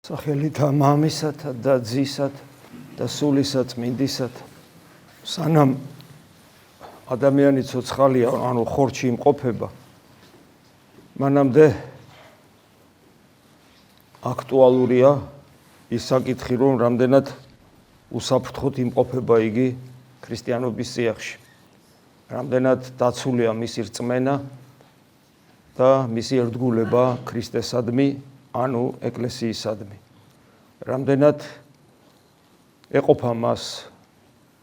სახელითა მამისათა და ძისათ და სულისა წმინდისათ სანამ ადამიანი ცოცხალია, ანუ ხორცში იმყოფება, მანამდე აქტუალურია ის საკითხი, რომ რამდენად უსაფრთხოდ იმყოფება იგი ქრისტიანობის წიაღში, რამდენად დაცულია მისი რწმენა და მისი ერთგულება ქრისტესადმი, ანუ ეკლესიისადმი. რამდენად ეყოფა მას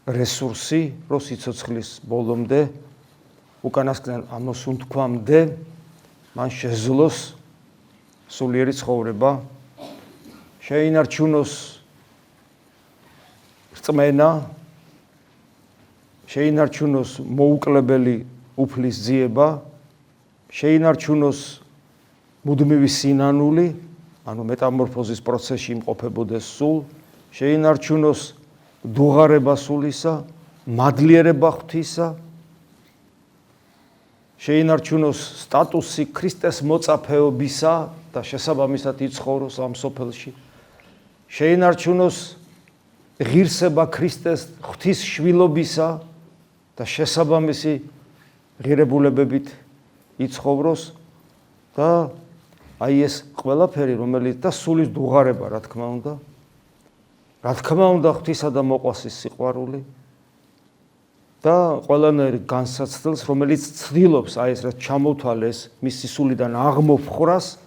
რესურსი, რომ სიცოცხლის ბოლომდე, უკანასკნელ ამოსუნთქვამდე მან შეძლოს სულიერი ცხოვრება, შეინარჩუნოს რწმენა, შეინარჩუნოს მოუკლებელი უფლის ძიება, შეინარჩუნოს მუდმივი სინანული, ანუ მეტამორფოზის პროცესში იმყოფებოდეს სულ, შეინარჩუნოს დუღარება სულისა, მადლიერება ღვთისა, შეინარჩუნოს სტატუსი ქრისტეს მოწაფეობისა და შესაბამისად იცხოვროს ამ სოფელში, შეინარჩუნოს ღირსება ქრისტეს ღვთის შვილობისა და შესაბამისი ღირებულებებით იცხოვროს და აი ეს ყველაფერი, რომელიც და სულის დუღარება, რა თქმა უნდა, ღვთისა და მოყვასის სიყვარული და ყველანაირ განსაცდელს, რომელიც ცდილობს აი ეს რაც ჩამოთვალეს მისი სულიდან აღმოფხრას,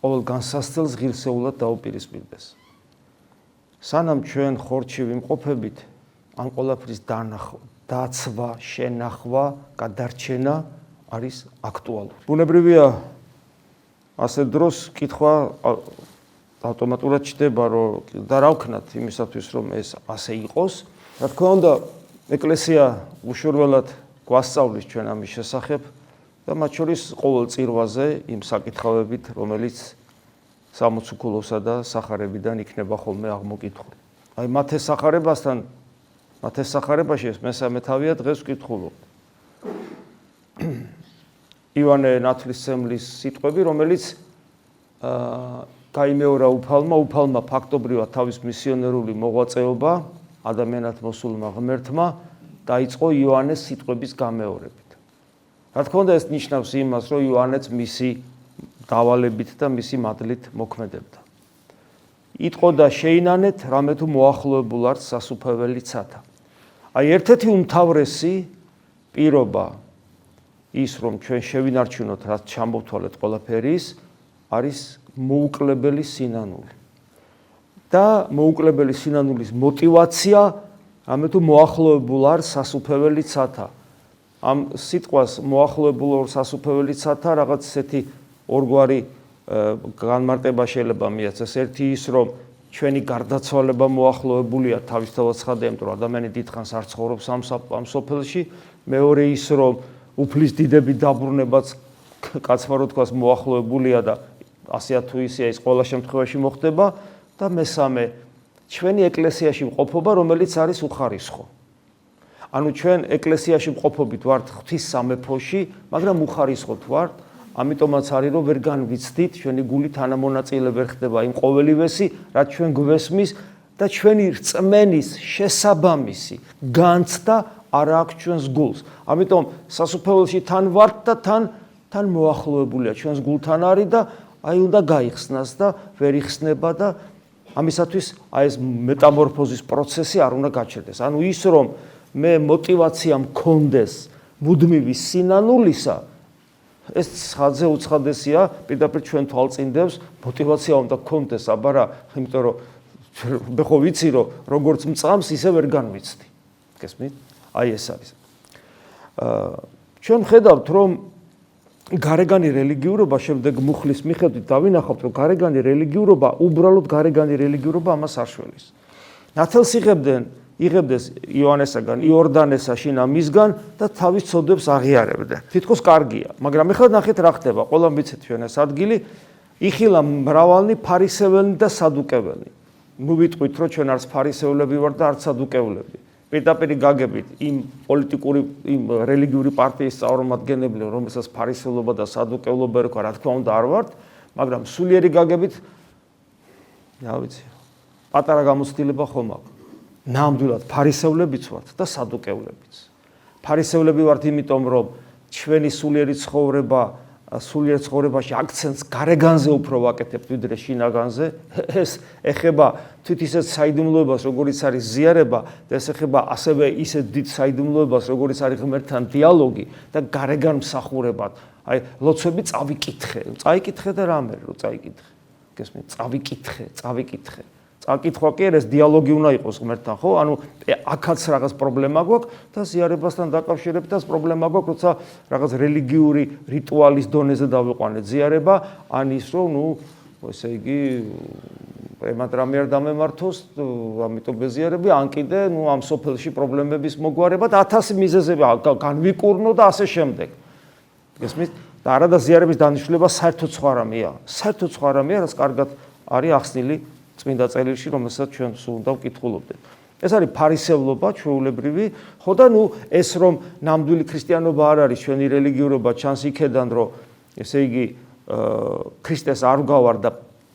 ყოველ განსაცდელს ღირსეულად დაუპირისპირდეს. სანამ ჩვენ ხორცში ვიმყოფებით, ამ ყველაფრის დაცვა, შენახვა, გადარჩენა არის აქტუალური. ბუნებრივია ასე დროს კითხვა ავტომატურად ჩდება, რომ და რა ვქნათ იმისათვის, რომ ეს ასე იყოს. რა თქმა უნდა, ეკლესია უშურველად გვასწავლის ჩვენ ამის შესახებ და მათ შორის ყოველ წირვაზე იმ საკითხავებით, რომელიც სამოციქულოსა და სახარებიდან იქნება ხოლმე აღმოკითხული. აი მათეს სახარებაში მესამე თავია დღეს ვკითხულობ. ივანე ნათლისმცემლის სიტყვები, რომელიც გაიმეორა უფალმა ფაქტობრივად თავის მისიონერული მოღვაწეობა ადამიანად მოსულმა ღმერთმა დაიწყო იოანეს სიტყვების გამეორებით. რა თქმა უნდა, ეს ნიშნავს იმას, რომ იოანეც მისი დავალებით და მისი მადლით მოქმედებდა. იტყო და შეინანეთ, რამე თუ მოახლოებულ ართ სასუფეველი ცათა. აი ერთ-ერთი უმთავრესი პირობა ის, რომ ჩვენ შევინარჩუნოთ, რაც ჩამოვთვალეთ ყველაფერი ის, არის მოუკლებელი სინანული. და მოუკლებელი სინანულის мотиваცია, რამე თუ მოახლოებულ არ სასუფეველი ცათა. ამ სიტყვას მოახლოებულ სასუფეველი ცათა რაღაც ესეთი ორგვარი განმარტება შეიძლება მიეცეს. ერთი ის, რომ ჩვენი გარდაცვალება მოახლოებულია, თავისთავად ცხადია, იმიტომ რომ ადამიანი დიდხანს არ ცხოვრობს ამ სოფელში. მეორე ის, რომ უფლის დიდების დაბრუნებაც კაცმა რო თქვას მოახლოებულია და ასე თუ ისეა ის ყველა შემთხვევაში მოხდება და მესამე ჩვენი ეკლესიაში მყოფობა, რომელიც არის უხარისხო. ანუ ჩვენ ეკლესიაში მყოფობით ვართ ღვთის სამეფოში, მაგრამ უხარისხოთ ვართ, ამიტომაც არის რომ ვერ განვიცდით, ჩვენი გული თანამონაწილე ვერ ხდება იმ ყოველივესი, რაც ჩვენ გვესმის და ჩვენი რწმენის შესაბამისი განცდა არ აქვს ჩვენს გულს. ამიტომ სასუფეველში თან ვართ და თან მოახლოებულია ჩვენს გულთან არის და აი უნდა გაიხსნას და ვერ იხსნება და ამისათვის აი ეს მეტამორფოზის პროცესი არ უნდა გაჩერდეს. ანუ ის რომ მე мотиваცია მქონდეს მუდმივი სინანულისა, ეს ცხადზე უცხადესია, პირდაპირ ჩვენ თვალწინდებს мотиваცია უნდა მქონდეს, აბა რა, იმიტომ რომ მე ხო ვიცი რომ როგორც მწამს, ისე ვერ განვიცდი. გესმით? აი ეს არის. ჩვენ ხედავთ, რომ გარეგანი რელიგიურობა შემდეგ მუხლის მიხედვით დავინახავთ, რომ გარეგანი რელიგიურობა, უბრალოდ გარეგანი რელიგიურობა ამას არ შველის. ნათელს იღებდეს იოანესაგან, იორდანესა შინა მისგან და თავის ცოდვებს აღიარებდა. თითქოს კარგია, მაგრამ ეხლა ნახეთ რა ხდება, ყველა მიცეთ ჩვენ ეს ადგილი, იხილა მრავალნი ფარისეველნი და სადუკეველნი. ნუ ვიტყვით, რომ ჩვენ არც ფარისევლები ვართ და არც სადუკევლები. პირდაპირ გაგებით იმ პოლიტიკური, იმ რელიგიური პარტიის წარმომადგენლები, რომელსაც ფარისევლობა და სადუკევლობა ერქვა, რა თქმა უნდა არ ვართ, მაგრამ სულიერი გაგებით რა ვიცი. პატარა გამოცდილება ხომ აქვს. ნამდვილად ფარისევლებიც ვართ და სადუკევლებიც. ფარისევლები ვართ იმიტომ, რომ ჩვენი სულიერი ცხოვრებაში აქცენტს გარეგანზე უფრო ვაკეთებთ ვიდრე შინაგანზე. ეს ეხება თვით ისეთ საიდუმლოებას, როგორიც არის ზიარება და ეს ეხება ასევე ისეთ დიდ საიდუმლოებას, როგორიც არის ღმერთთან დიალოგი და გარეგან მსახურებად. აი, ლოცვები წავიკითხე და რამე რო წაიკითხე. გესმით, წავიკითხე. წაკითხვა კი ეს დიალოგი უნდა იყოს ღმერთთან, ხო? ანუ აქაც რაღაც პრობლემა გვაქვს და ზიარებასთან დაკავშირებით პრობლემა გვაქვს, როცა რაღაც რელიგიური რიტუალის დონეზე დავიყვანეთ ზიარება, ან ის რომ, ესე იგი, ემად რამე არ დამემართოს, ამიტომ ბეზიარები, ან კიდე, ამ სოფელში პრობლემების მოგვარება და 1000 მიზეზები განვიკურნო და ასე შემდეგ. გესმით? და არა და ზიარების დანიშნულება საერთოდ სხვა რამეა, რაც კარგად არის ახსნილი წმინდა წერილში, რომელსაც ჩვენ სულ უნდა ვკითხულობდეთ. ეს არის ფარისევლობა, ჩვეულებრივი, ხო და ეს რომ ნამდვილი ქრისტიანობა არ არის, ჩვენი რელიგიურობა ჩანს იქედან, რომ ესე იგი ქრისტეს არ ვგავარ და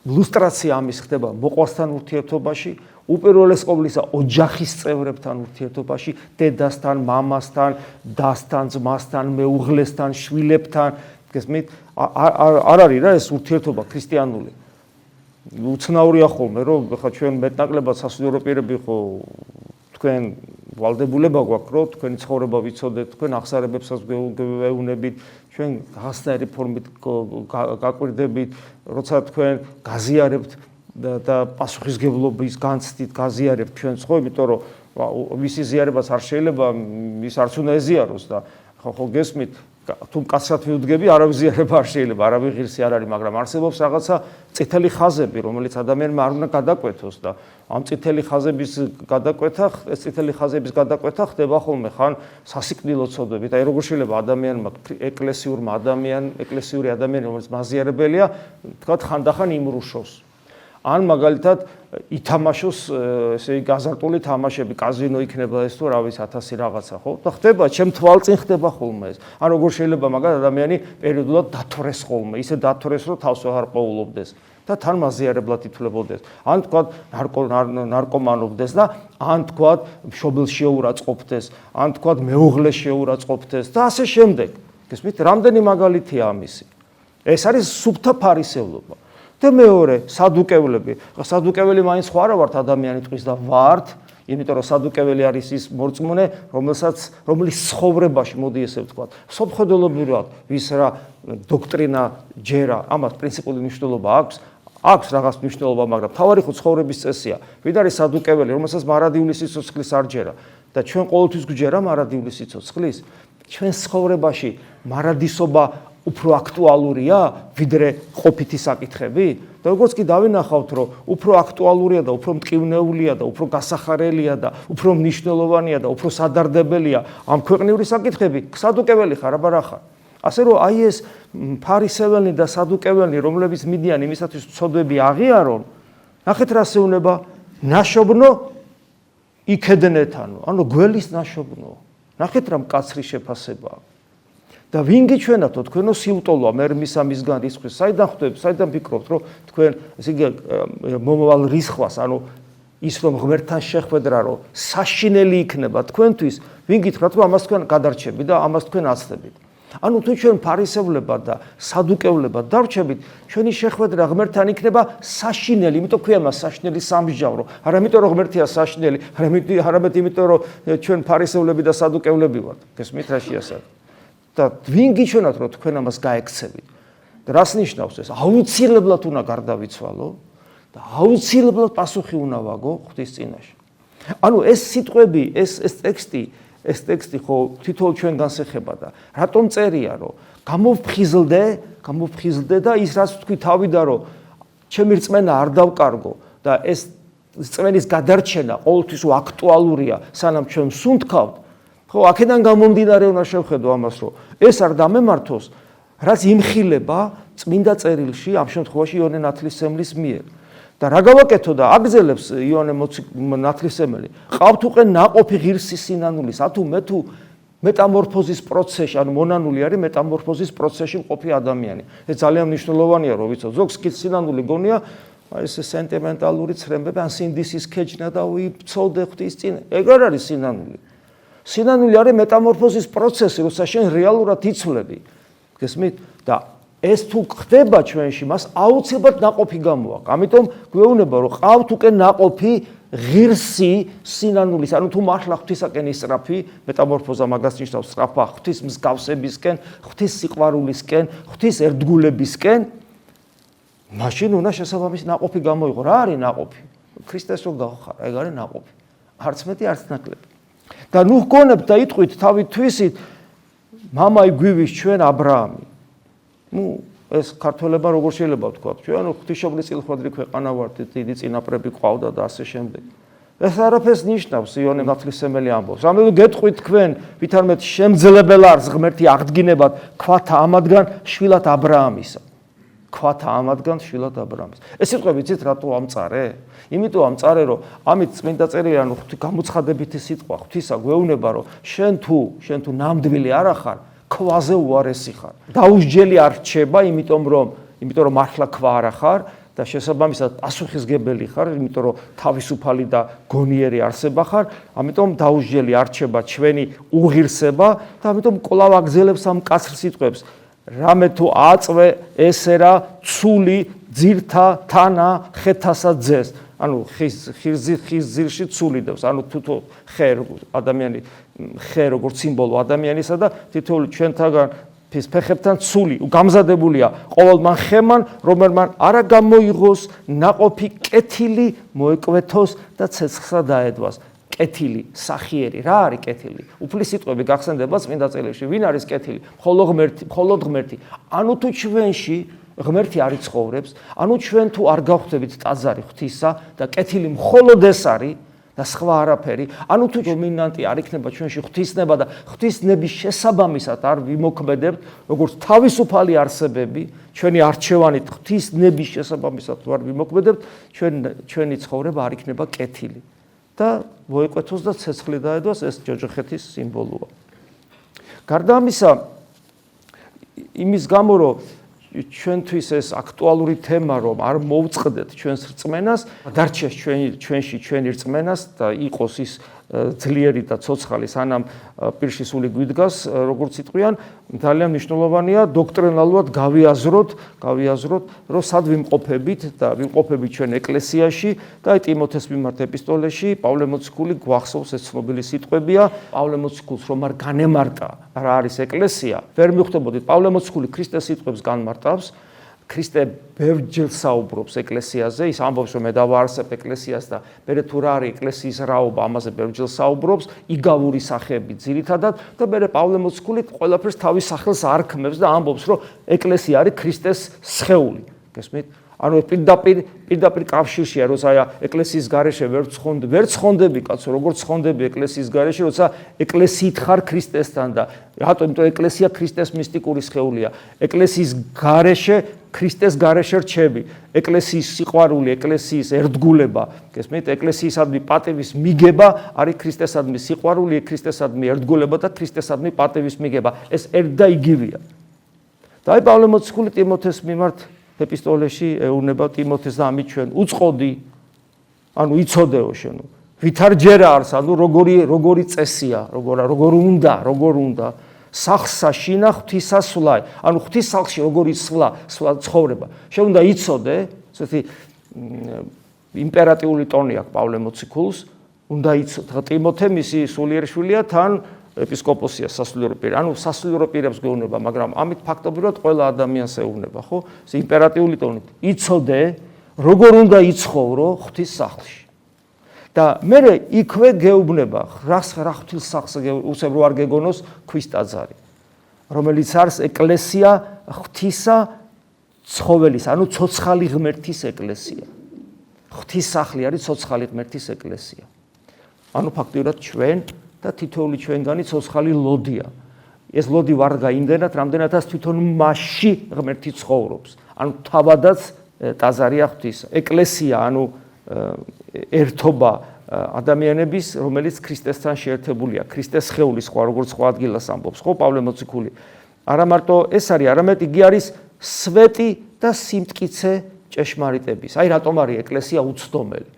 ლუსტრაცია ამის ხდება მოყვასთან ურთიერთობაში, უპირველეს ყოვლისა ოჯახის წევრებთან ურთიერთობაში, დედასთან, მამასთან, დასთან, ძმასთან, მეუღლესთან, შვილებთან, გესმით? არ არის რა ეს ურთიერთობა ქრისტიანული. უცნაურია ხოლმე, რომ ხა ჩვენ მეტნაკლებად სასულიერო პირები ხო თქვენ ვალდებულება გვაქვს, რომ თქვენი ცხოვრება ვიცოდეთ, თქვენ აღსარებებსაც გვეუბნებით, ჩვენ რაღაცნაირი ფორმით გაკვირდებით, როცა თქვენ გაზიარებთ და პასუხისგებლობის განცდით გაზიარებთ ჩვენს ხო, იმიტომ რომ ვისი ზიარებას არ შეიძლება ის არც უნდა ეზიაროს და ხო გესმით თუ მკაცრად ვიუდგები, არავის ზიარება არ შეიძლება, არავის ღირსი არ არის, მაგრამ არსებობს რაღაცა წითელი ხაზები, რომელიც ადამიანმა არ უნდა გადაკვეთოს და ამ წითელი ხაზების გადაკვეთა ხდება ხოლმე ხან სასიკვდილო ცოდვებით. აი როგორ შეიძლება ადამიანმა ეკლესიური ადამიანი, რომელიც მაზიარებელია, თქვათ ხანდახან იმრუშოს. ან მაგალითად ითამაშოს ესე იგი გაზარტული თამაშები, კაზინო იქნება ეს თუ რა ვიცი 1000 რაღაცა, ხო? და ხდება, ჩემ თვალწინ ხდება ხოლმე ეს. ან როგორ შეიძლება მაგალითად ადამიანი პერიოდულად დათორეს ხოლმე, ისე დათორეს, რომ თავს აღარ პოულობდეს და თან მაზიარებლად ითვლებოდეს. ან თქვა ნარკომანობდეს და ან თქვა მშობელს შეურაცხყოფდეს, ან თქვა მეუღლეს შეურაცხყოფდეს და ასე შემდეგ. გესმით, რამდენი მაგალითია ამისი. ეს არის სუფთა ფარისევლობა. და მეორე, სადუკევლები. სადუკეველი მაინც ხო არა ვართ ადამიანი ტყვის და ვართ, იმიტომ რომ სადუკეველი არის ის მორწმუნე, რომლის ცხოვრებაში, მოდი ესე ვთქვათ, სოფხედელობრივად ვის რა დოქტრინა ჯერა, ამას პრინციპული მნიშვნელობა აქვს რაღაც მნიშვნელობა, მაგრამ თავარი ხო ცხოვრების წესია. ვინ არის სადუკეველი, რომელსაც მარადიული სიცოცხლის არ ჯერა და ჩვენ ყოველთვის გვჯერა მარადიული სიცოცხლის? ჩვენ ცხოვრებაში მარადისობა უფრო აქტუალურია ვიდრე ყოფითი საკითხები? და როგორც კი დავინახავთ, რომ უფრო აქტუალურია და უფრო მტკივნეულია და უფრო გასახარელია და უფრო მნიშვნელოვანია და უფრო სადარდებელია ამ ქვეყნიური საკითხები, სადუკეველი ხარ, აბა რა ხარ? ასე რომ აი ეს ფარისეველი და სადუკეველი, რომლებიც მიდიან იმისათვის ცოდვები აღიარონ, ნახეთ რა შეუნება, ნაშობნო იქედნეთანო, ანუ გველის ნაშობნო. ნახეთ რა მკაცრი შეფასებაა. და ვინ გიჩვენათო თქვენო სიუტოლოა მე მისგან რისხვის საიდან ხვდებით საიდან ფიქრობთ რომ თქვენ ესე იგი მომავალ რისხვას ანუ ის რომ ღმერთთან შეხვედრა რომ საშინელი იქნება თქვენთვის ვინ გითხრათ რომ ამას თქვენ გადარჩებით და ამას თქვენ აცდებით ანუ თუ ჩვენ ფარისევლებად და სადუკევლებად დარჩებით ჩვენი შეხვედრა ღმერთთან იქნება საშინელი იმიტომ ქვია მას საშინელი სამსჯავრო არა იმიტომ რომ ღმერთია საშინელი არამედ იმიტომ რომ ჩვენ ფარისევლები და სადუკევლები ვართ გესმით რა შეასახა და ვინ გიჩვენათ რომ თქვენ ამას გაექცევით და რას ნიშნავს ეს აუცილებლად უნდა გარდავიცვალო და აუცილებლად პასუხი უნდა ვაგო ღვთის წინაშე ანუ ეს სიტყვები ეს ტექსტი ხო თითოეულ ჩვენგანს ეხება და რატომ წერია რომ გამოვფხიზლდე და ის რაც თქვი თავიდან რომ ჩემი რწმენა არ დავკარგო და ეს რწმენის გადარჩენა ყოველთვის აქტუალურია სანამ ჩვენ სუნთქავთ ხო, აქედან გამომდინარე უნდა შევხედო ამას, რომ ეს არ დამემართოს, რაც იმხილება წმინდა წერილში, ამ შემთხვევაში იონე ნათლისმცემლის მიერ. და რა გავაკეთო და აგზელებს იონე ნათლისმცემელი. ყავთ უკვე ნაყოფი ღირსი სინანულის, ათუ მე თუ მეტამორფოზის პროცესში, ანუ მონანული არის მეტამორფოზის პროცესში მყოფი ადამიანი. ეს ძალიან მნიშვნელოვანია, რომ ვიცოდეთ. ზოგს კი სინანული გონია აი ეს სენტიმენტალური ცრემლები, ან სინდისის ქეჯნა და უიცოდე ღვთის წინ. ეგ არ არის სინანული. სინანული არის მეტამორფოზის პროცესი, როცა შენ რეალურად იცვლები. გესმით? და ეს თუ ხდება ჩვენში, მას აუცილებლად ნაყოფი გამოაქვს. ამიტომ გვეუბნება, რომ ყავთ უკვე ნაყოფი ღირსი სინანულის, ანუ თუ მართლა ღვთისაკენ ისწრაფი, მეტამორფოზა მაგას ნიშნავს სწრაფა ღვთის მსგავსებისკენ, ღვთის სიყვარულისკენ, ღვთის ერთგულებისკენ, მაშინ უნდა შესაბამის ნაყოფი გამოიღო. რა არის ნაყოფი? ქრისტეს რო გავხარ, ეგ არის ნაყოფი. არც მეტი, არც ნაკლები. და ნუ გქონებთ და იტყვით თავით თვისით, მამა იგვივის ჩვენ აბრაამი. ნუ ეს ქართველებმა როგორ შეიძლება ვთქვათ, ჩვენ ღვთისმშობლის წილხვედრი ქვეყანა ვართ, დიდი წინაპრები ყავდა და ასე შემდეგ. ეს არაფერს ნიშნავს იონე ნათლისმცემელი ამბობს. რამე გეტყვით თქვენ, ვითარმეთ შემძლებელ არს ღმერთი აღდგინებად, ქვათა ამადგან შვილად აბრაამისა. ქვათა ამადგან შვილად აბრაამის. ეს სიტყვები იცით რატო ამწარე? იმიტომ ამწარე, რომ ამით წმინდა წერილი ანუ გამოცხადებითი სიტყვა ღვთისა გვეუბნება, რომ შენ თუ ნამდვილი არ ახარ, ქვაზე უარესი ხარ. დაუსჯელი არ რჩება, იმიტომ რომ მართლა ქვა არ ახარ და შესაბამისად პასუხისგებელი ხარ, იმიტომ რომ თავისუფალი და გონიერი არსება ხარ, ამიტომ დაუსჯელი არ რჩება ჩვენი უღირსება და ამიტომ კვლავ აგზელებს ამ კაცრ სიტყვებს. რამე თუ აწვე ესერა ცული ძირთა თანა ხეთასა ძეს. ანუ ხის ძირში ცული დევს. ანუ თუ ხე ადამიანი ხე როგორც სიმბოლო ადამიანისა და თითოეული ჩვენთაგან ფეხებთან ცული გამზადებულია ყოველ მან ხემან, რომელმან არა გამოიღოს ნაყოფი კეთილი მოეკვეთოს და ცეცხლსა დაედვას. კეთილი, სახიერი, რა არის კეთილი? უფლის სიტყვები გახსენდება წმინდა წერილში. ვინ არის კეთილი? მხოლოდ ღმერთი. ანუ თუ ჩვენში ღმერთი არ იცხოვრებს, ანუ ჩვენ თუ არ გავხდებით ტაძარი ღვთისა და კეთილი მხოლოდ ეს არის და სხვა არაფერი, ანუ თუ დომინანტი არ იქნება ჩვენში ღვთისნება და ღვთისნების შესაბამისად არ ვიმოქმედებთ, როგორც თავისუფალი არსებები, ჩვენი არჩევანით ღვთისნების შესაბამისად არ ვიმოქმედებთ, ჩვენი ცხოვრება არ იქნება კეთილი. და მოეკვეთოს და ცეცხლი დაედვას, ეს ჯოჯოხეთის სიმბოლოა. გარდა ამისა, იმის გამო, რომ ჩვენთვის ეს აქტუალური თემა, რომ არ მოვწყდეთ ჩვენს რწმენას, დარჩეს ჩვენში ჩვენი რწმენას და იყოს ის ძლიერი და ცოცხალი, სანამ პირში სული გვიდგას, როგორც იტყვიან, ძალიან მნიშვნელოვანია დოქტრინალურად გავიაზროთ, რომ სად ვიმყოფებით და ვიმყოფებით ჩვენ ეკლესიაში და აი ტიმოთეს მიმართ ეპისტოლეში პავლე მოციქული გვახსოვს ეს ცნობილი სიტყვებია, პავლე მოციქულს რომ არ განემარტა რა არის ეკლესია, ვერ მიხვდებოდით, პავლე მოციქული ქრისტეს სიტყვებს განმარტავს, ქრისტე ბევრჯერ საუბრობს ეკლესიაზე, ის ამბობს, რომ მე დავაარსებ ეკლესიას და მე თუ რა არის ეკლესიის რაობა, ამაზე ბევრჯერ საუბრობს, იგავური სახეები ძირითადად და მე პავლე მოციქული ყველაფერს თავის სახელს არქმევს და ამბობს, რომ ეკლესია არის ქრისტეს სხეული. გესმით? ანუ პირდაპირ კავშირშია, როცა ეკლესიის გარეშე ვერ ცხონდები, კაცო, როგორც ცხონდები ეკლესიის გარეშე, როცა ეკლესიით ხარ ქრისტესთან და რატო? იმიტომ ეკლესია ქრისტეს მისტიკური სხეულია. ეკლესიის გარეშე ქრისტეს გარეშე რჩები. ეკლესიის სიყვარული, ეკლესიის ერთგულება, გესმით? ეკლესიისადმი პატივის მიგება არის ქრისტესადმი სიყვარული, ქრისტესადმი ერთგულება და ქრისტესადმი პატივის მიგება. ეს ერთ და იგივეა. და აი პავლე მოციქული ტიმოთეს მიმართ ეპისტოლეში ეუბნება ტიმოთეს და ამით ჩვენ უწყოდი, ანუ იცოდეო შენ. ვითარ ჯერ არს, ანუ როგორი წესია, როგორ უნდა სახლსა შინა ღვთისასვლა, ანუ ღვთის სახლში როგორი სვლა ცხოვრება. შენ უნდა იცოდე, ესეთი იმპერატიული ტონი აქვს პავლე მოციქულს, უნდა იცოდე. ტიმოთე მისი სულიერი შვილია, თან ეპისკოპოსია სასულიერო პირი. ანუ სასულიერო პირებს გვეუბნება, მაგრამ ამით ფაქტობრივად ყველა ადამიანს ეუბნება, ხო? ეს იმპერატიული ტონით. იცოდე, როგორ უნდა იცხოვრო ღვთის სახლში. და მე იქვე გეუბნება, რა ღვთის სახლს უცებ რო არ გეგონოს ქვის ტაძარი, რომელიც არის ეკლესია ღვთისა ცხოველის, ანუ ცოცხალი ღმერთის ეკლესია. ღვთის სახლი არის ცოცხალი ღმერთის ეკლესია. ანუ ფაქტობრივად ჩვენ და თითოეული ჩვენგანი ცოცხალი ლოდია. ეს ლოდი ვარგა იმდენად, რამდენადაც თვითონ მასში ღმერთი ცხოვრობს. ანუ თავადაც ტაძარია ღვთისა. ეკლესია, ანუ ერთობა ადამიანების, რომელიც ქრისტესთან შეერთებულია, ქრისტეს სხეული, როგორც სხვა ადგილას ამბობს, ხო, პავლე მოციქული. არა მარტო ეს არის, არამედ იგი არის სვეტი და სიმტკიცე ჭეშმარიტების. აი რატომ არის ეკლესია უცდომელი.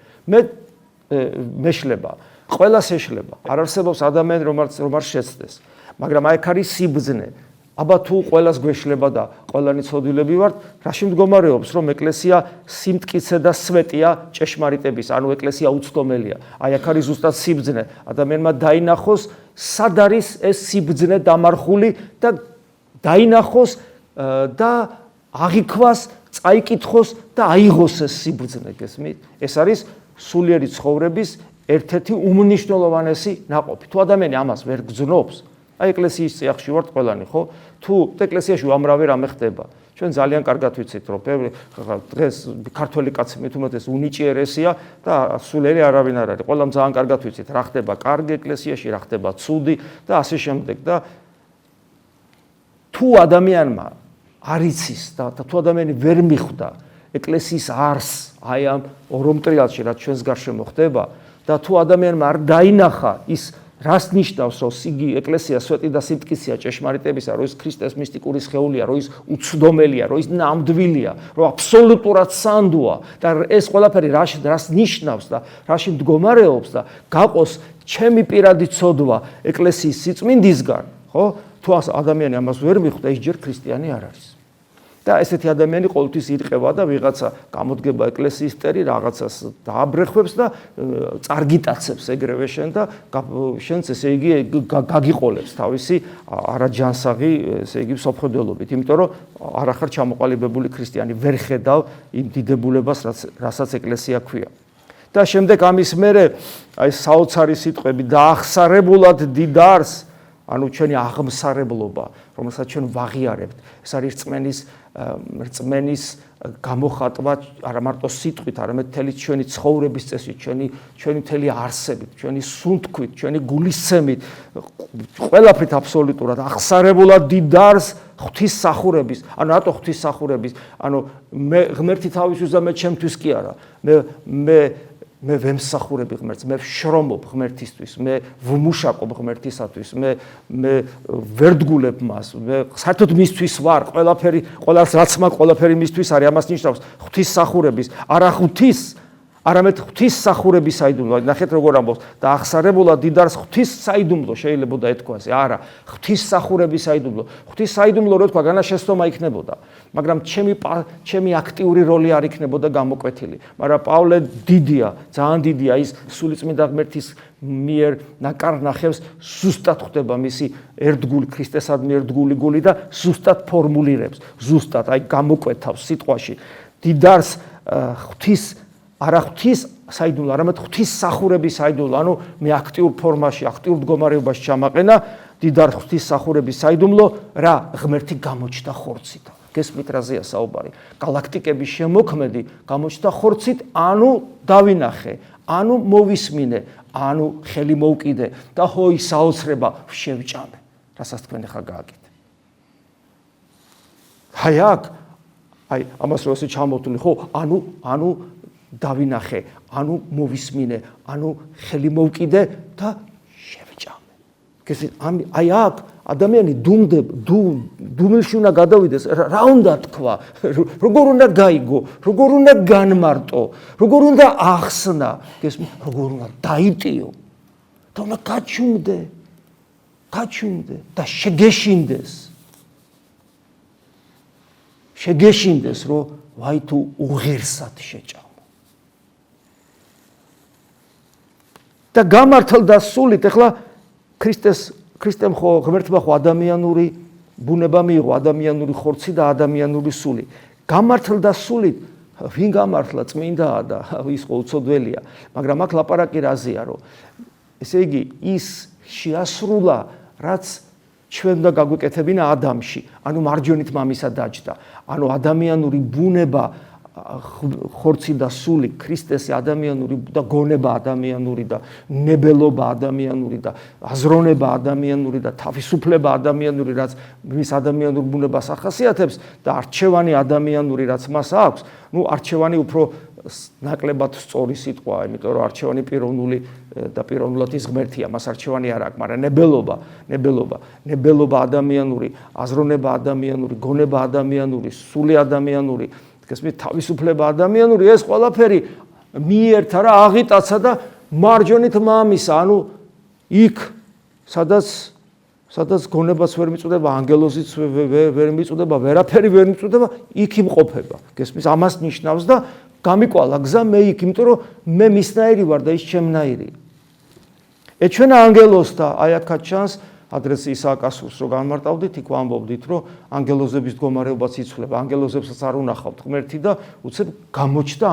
მეშლება, ყველას ეშლება. არ არსებობს ადამიანი, რომელიც რომ არ შეცდეს. მაგრამ აი აქ არის სიბძნე. აბა თუ ყველას გვეშლება და ყველანი ცოდვილები ვართ, რაში მდგომარეობს, რომ ეკლესია სიმტკიცე და სვეტია ჭეშმარიტების, ანუ ეკლესია უცდომელია. აი აქ არის ზუსტად სიბძნე. ადამიანმა დაინახოს, სად არის ეს სიბძნე დამარხული და დაინახოს და აღიქვას, წაიკითხოს და აიღოს ეს სიბძნე, გესმით? ეს არის სულიერი ცხოვრების ერთ-ერთი უმნიშვნელოვანესი ნაყოფი. თუ ადამიანი ამას ვერ გძნობს, აი ეკლესიის წიაღში ვართ ყველანი, ხო? თუ ეკლესიაში უამრავი რამე ხდება. ჩვენ ძალიან კარგად ვიცით, რომ დღეს ქართველი კაცი მით უმეტეს უნიჭიერესია და სულიერი არავინ არ არის. ყველამ ძალიან კარგად ვიცით, რა ხდება კარგი ეკლესიაში, რა ხდება ცუდი და ასე შემდეგ და თუ ადამიანმა არ იცის და თუ ადამიანი ვერ მიხვდა ეკლესიის არსს აი ამ ორომტრიალში, რაც ჩვენს გარშემო ხდება და თუ ადამიანმა არ დაინახა ის რას ნიშნავს, რომ იგი ეკლესია სვეტი და სიმტკიცეა ჭეშმარიტებისა, რომ ის ქრისტეს მისტიკური სხეულია, რომ ის უცდომელია, რომ ის ნამდვილია, რომ აბსოლუტურად სანდოა და ეს ყველაფერი რას ნიშნავს და რაში მდგომარეობს და გაყოს ჩემი პირადი ცოდვა ეკლესიის სიწმინდისგან, ხო? თუ ადამიანი ამას ვერ მიხვდა, ის ჯერ ქრისტიანი არ არის. და ესეთი ადამიანი ყოველთვის ირყევა და ვიღაცა გამოდგება ეკლესიის წერი, რაღაცას დააბრეხვებს და წარგიტაცებს ეგრევე შენ და შენც ესე იგი გაგიყოლებს თავისი არაჯანსაღი, ესე იგი სოფხედელობით, იმიტომ რომ არ ახარ ჩამოყალიბებული ქრისტიანი, ვერ ხედავ იმ დიდებულებას, რასაც ეკლესია ქვია. და შემდეგ ამის მერე აი საოცარი სიტყვები დაახსარებულად დიდარს, ანუ ჩვენი აღმსარებლობა, რომელსაც ჩვენ ვაღიარებთ, ეს არის რწმენის გამოხატვა არა მარტო სიტყვით, არამედ მთელი ჩვენი ცხოვრების წესით, ჩვენი მთელი არსებით, ჩვენი სუნთქვით, ჩვენი გულისცემით, ყველაფრით აბსოლუტურად აღსარებულად დიდარს ღვთისმსახურების, ანუ რატო ღვთისმსახურების, ანუ მე ღმერთი თავისთვის და მე ჩემთვის კი არა, მე ვემსახურები ღმერთს, მე ვშრომობ ღმერთისთვის, მე ვმუშაკობ ღმერთისათვის, მე ვერდგულებ მას, მე საერთოდ მისთვის ვარ, ყველას რაც მაქვს, ყველაფერი მისთვის არის, ამას ნიშნავს ღვთისმსახურების, არა ღვთის, არამედ ღვთისმსახურების საიდუმლო. ნახეთ როგორ ამბობს და აღსარებულად დიდარს ღვთისმსაიდუმლო შეიძლება და ეთქვა ესე, არა, ღვთისმსახურების საიდუმლო. ღვთისმსაიდუმლო რო თქვა, განაშესწომა იქნებოდა. მაგრამ ჩემი აქტიური როლი არ იქნებოდა გამოკვეთილი. მაგრამ პავლე დიდია, ძალიან დიდია ის სულიწმინდა ღმერთის მიერ ნაკარნახევს ზუსტად ხვდება მისი ერთგული ქრისტესადმი ერთგული გული და ზუსტად ფორმულირებს, ზუსტად აი გამოკვეთავს სიტყვაში. დიდარს არა ღვთის საიდუმლო, არამედ ღვთისმსახურების საიდუმლო, ანუ მე აქტიურ ფორმაში, აქტიურ მდგომარეობაში ჩამაყენა დიდარ ღვთისმსახურების საიდუმლო, რა ღმერთი გამოჩნდა ხორცით. გესმით რაზეა საუბარი? გალაქტიკების შემოქმედი გამოჩნდა ხორცით, ანუ დავინახე, ანუ მოვისმინე, ანუ ხელი მოვკიდე და ჰოი საოცრება შევჭამე. რასაც თქვენ ახლა გააკეთე. აი ამას რო ესე ჩამოვთვლი, ხო, ანუ დავინახე, ანუ მოვისმინე, ანუ ხელი მოვკიდე და შევჭამე. გესმით? აი აქ ადამიანი დუმილში უნდა გადავიდეს, რა უნდა თქვა, როგორ უნდა გაიგო, როგორ უნდა განმარტო, როგორ უნდა ახსნა, გესმით, როგორ უნდა დაიტიო და უნდა გაჩუმდე და შეგეშინდეს, რომ ვაი თუ უღირსად შეჭამო. და გამართლდა სულით, ეხლა ქრისტემ ხო ღმერთმა ხო ადამიანური ბუნება მიიღო, ადამიანური ხორცი და ადამიანური სული. გამართლდა სულით, ვინ გამართლა? წმინდაა და ის ხო უცოდველია, მაგრამ აქ ლაპარაკი რაზეა, რომ ესე იგი ის შეასრულა, რაც ჩვენ და გაგვეკეთებინა ადამიანში, ანუ მარჯვენით მამისა დაჯდა, ანუ ადამიანური ბუნება ხორცი და სული, ქრისტესი ადამიანური და გონება ადამიანური და ნებელობა ადამიანური და აზროვნება ადამიანური და თავისუფლება ადამიანური, რაც მის ადამიანურ ბუნებას ახასიათებს და არჩევანი ადამიანური, რაც მას აქვს, ну არჩევანი უფრო ნაკლებად სწორი სიტყვაა, იმიტომ რომ არჩევანი პიროვნული და პიროვნულად ის ღმერთია, მას არჩევანი არ აქვს, მაგრამ ნებელობა ადამიანური, აზროვნება ადამიანური, გონება ადამიანური, სული ადამიანური, გესმით, თავისუფლება ადამიანური, ეს ყველაფერი მიერთა რა აღიტაცა და მარჯვენით მამისა, ანუ იქ სადაც გონებას ვერ მიწუდება, ანგელოზიც ვერ მიწუდება, ვერაფერი ვერ მიწუდება, იქ იმყოფება. გესმის, ამას ნიშნავს და გამიკვალა გზა მე იქ, იმიტომ რომ მე მისნაირი ვარ და ის ჩემნაირია. ეჩვენა ანგელოზს და აი აქაც ჩანს, ადრეს ისააკასურს რო განმარტავდით, იქ ვამბობდით, რომ ანგელოზების მდგომარეობაც იცვლება, ანგელოზებსაც არ უნახავთ ღმერთი და უცებ გამოჩნდა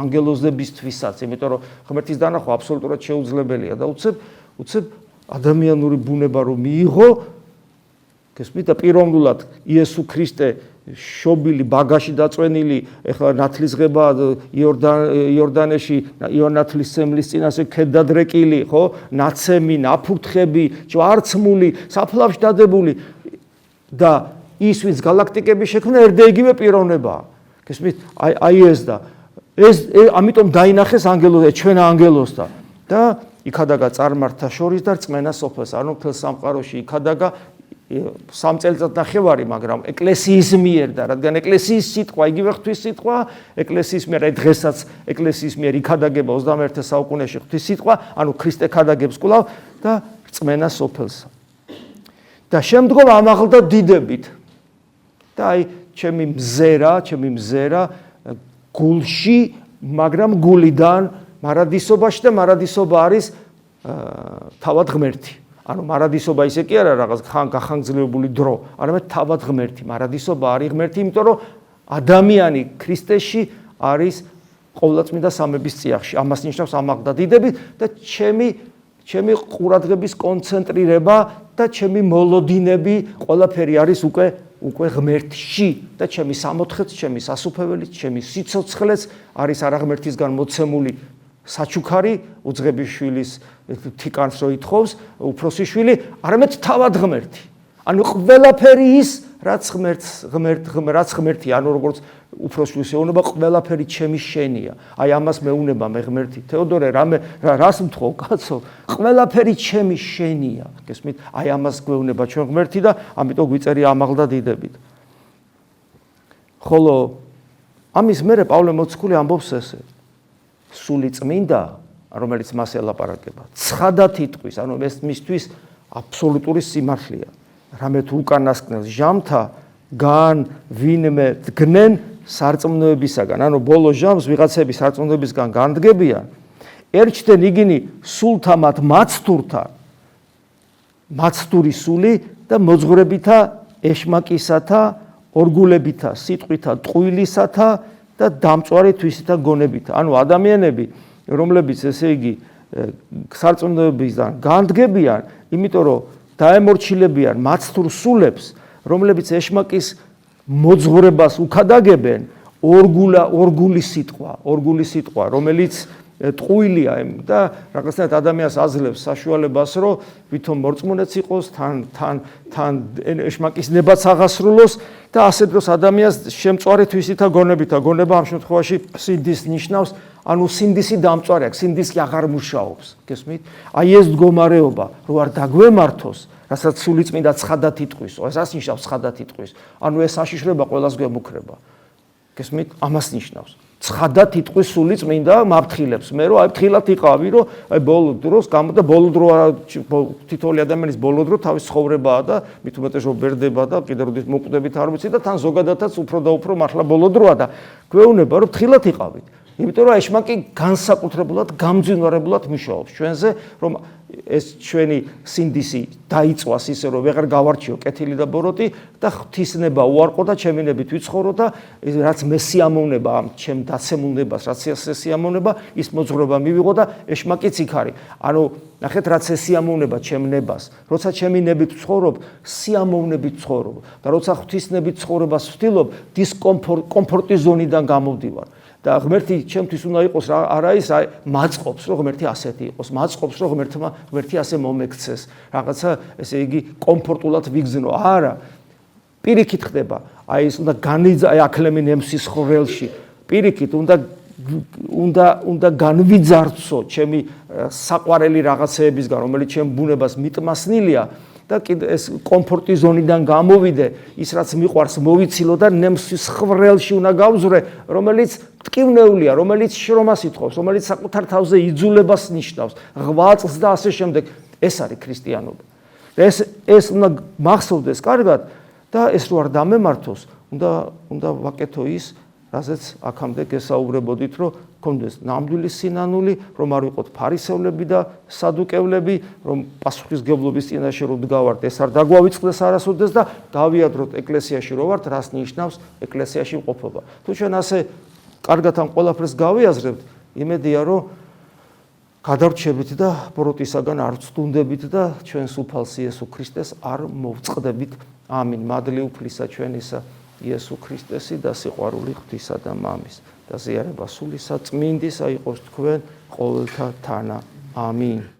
ანგელოზებისთვისაც, იმიტომ რომ ღმერთის დანახვა აბსოლუტურად შეუძლებელია და უცებ ადამიანური ბუნება რომ მიიღო, გესმით, და პიროვნულად იესო ქრისტე შობილი ბაგაში დაწვენილი, ეხლა ნათლისღება იორდანეში, იონათლისმცემლის წინაშე ქედადრეკილი, ხო, ნაცემი, ნაფურთხები, ჭვარცმული, საფლავში დადებული და ის ვინც გალაქტიკების შექმნა ერთ და იგივე პიროვნებაა. გესმით, აი ეს და ეს ამიტომ დაინახეს ანგელოზს, ჩვენ ანგელოზს და იქადაგა წარმართთა შორის და რწმენა სოფელს, ანუ მთელ სამყაროში იქადაგა 3 წელიწადნახევარი, მაგრამ ეკლესიის მიერ და რადგან ეკლესიის სიტყვა იგივე ღვთის სიტყვა, ეკლესიის მიერ დღესაც ეკლესიის მიერ იქადაგება 21 საუკუნეში ღვთის სიტყვა, ანუ ქრისტე ქადაგებს კვლავ და რწმენა სოფელსა. და შემდგომ ამაღლდა დიდებით. და აი ჩემი მზერა გულში, მაგრამ გულიდან მარადისობაში და მარადისობა არის თავად ღმერთი. ანუ მარადისობა ისე კი არა რაღაც გახანგრძლივებული დრო, არამედ თავად ღმერთი. მარადისობა არის ღმერთი, იმიტომ რომ ადამიანი ქრისტეში არის ყოვლადწმინდა სამების წიაღში. ამას ნიშნავს ამაღლდა დიდებით და ჩემი ყურადღების კონცენტრირება და ჩემი მოლოდინები ყველაფერი არის უკვე ღმერთში და ჩემი სამოთხეც, ჩემი სასუფეველიც, ჩემი სიცოცხლეც არის არა ღმერთისგან მოცემული საჩუქარი, უძღების შვილის თიკანს რო ითხოვს, უფროსი შვილი, არამედ თავად ღმერთი. ანუ ყველაფერი ის, რაც ღმერთია, ანუ როგორც უფროს შვილს ეუბნება, ყველაფერი ჩემი შენია. აი ამას მეუნება მე ღმერთი. თეოდორე, რას მთხოვ, კაცო? ყველაფერი ჩემი შენია. გესმით? აი ამას გვეუბნება ჩვენ ღმერთი და ამიტომ გვიწერია ამაღლდა დიდებით. ხოლო ამის მერე პავლე მოციქული ამბობს ესე: სული წმინდა, რომელიც მას ელაპარაკება, ცხადად იტყვის, ანუ ეს მისთვის აბსოლუტური სიმართლეა. რამე თუ უკანასკნელს ჟამთა გან ვინმე დგნენ სარწმუნოებისაგან, ანუ ბოლო ჟამს ვიღაცები სარწმუნოებისგან განდგებიან, ერჩდნენ იგინი სულთა მათ მაცთური სული და მოძღვრებითა ეშმაკისათა, ორგულებითა, სიტყვითა, ტყუილისათა და დამწვარი თვისითა გონებით. ანუ ადამიანები, რომლებიც ესე იგი სარწმუნოებისგან განდგებიან, იმიტომ რომ დაემორჩილებიან მაცთურ სულებს, რომლებიც ეშმაკის მოძღვრებას უქადაგებენ, ორგული სიტყვა, რომელიც ტყუილია და რაღაცნაირად ადამიანს აძლევს საშუალებას, რომ ვითომ მორწმუნეც იყოს, თან ეშმაკის ლებაც აღასრულოს და ასე დროს ადამიანს შემწვარი თვისითა გონებითა. გონება ამ შემთხვევაში სინდის ნიშნავს, ანუ სინდისი დამწვარი აქვს, სინდისი აღარ მუშაობს. გესმით? აი ეს მდგომარეობა, რო არ დაგვემართოს, რასაც სული წმინდა ცხადად იტყვის, ესაც ნიშნავს ცხადად იტყვის. ანუ ეს საშიშროება ყველას გვემუქრება. გესმით? ამას ნიშნავს. ცხადად იტყვის სული წმინდა მაფრთხილებს. მე რომ აი ფრთხილად იყავი, რომ აი ბოლო დროს და ბოლო დრო თითოეული ადამიანის ბოლო დრო თავის ცხოვრებაა და მით უმეტეს რომ ბერდება და კიდე როდის მოკვდებით არ ვიცი და თან ზოგადადაც უფრო და უფრო მართლა ბოლო დროა და გვეუბნება რომ ფრთხილად იყავით. იმიტომ რომ ეშმაკი განსაკუთრებულად გამძინვარებულად მუშაობს ჩვენზე, რომ ეს ჩვენი სინდისი დაიწვას ისე რომ ვეღარ გავარჩიო კეთილი და ბოროტი და ღვთისნება უარყო და ჩემინებით ვიცხოვრო და რაც მე სიამოვნება ამ ჩემ დაცემულნებას, რაც სიამოვნება, ის მოძღვრება მივიღო და ეშმაკიც იქ არის. ანუ ნახეთ, რაც სიამოვნება ჩემ ნებას, როცა ჩემი ნებით ვცხოვრობ, სიამოვნებით ვცხოვრობ და როცა ღვთისნებით ცხოვრებას ვთილობ, დისკომფორტის ზონიდან გამოვდივარ. და ღმერთი ჩემთვის უნდა იყოს არა ის მაწყობს რომ ღმერთი ასეთი იყოს, მაწყობს რომ ღმერთი ასე მომექცეს, რაღაცა ესე იგი კომფორტულად ვიგზნო. არა, პირიქით ხდება. აი ეს უნდა აკლემი ნემსის ხრელში. პირიქით უნდა განვიძარცო ჩემი საყვარელი რაღაცეებისგან, რომელიც ჩემ ბუნებას მიტმასნილია და ეს კომფორტის ზონიდან გამოვიდე, ის რაც მიყვარს მოვიცილო და ნემსის ხვრელში უნდა გავზრე, რომელიც ტკივნეულია, რომელიც შრომას ითხოვს, რომელიც საკუთარ თავზე იძულებას ნიშნავს, ღვაწლს და ასე შემდეგ. ეს არის ქრისტიანობა. ეს უნდა მახსოვდეს კარგად და ეს რო არ დამემართოს, უნდა ვაკეთო ის, რასაც აქამდე გესაუბრებოდით, რომ გქონდეს ნამდვილი სინანული, რომ არ ვიყოთ ფარისევლები და სადუკევლები, რომ პასუხისმგებლობის წინაშე რო დგავართ, ეს არ დაგვავიწყდეს არასოდეს და გავიადროთ ეკლესიაში რო ვართ, რას ნიშნავს ეკლესიაში მყოფობა. თუ ჩვენ ასე კარგად ამ ყველაფერს გავიაზრებთ, იმედია რომ გადავრჩებით და ბროტისაგან არ ვწდუნდებით და ჩვენს უფალს იესო ქრისტეს არ მოვწყდებით. ამინ. მადლი უფლისა ჩვენისა იესო ქრისტესი და სიყვარული ღვთისა და მამის და ზიარება სულისა წმინდისა იყოს თქვენ ყოველთა თანა. ამინ.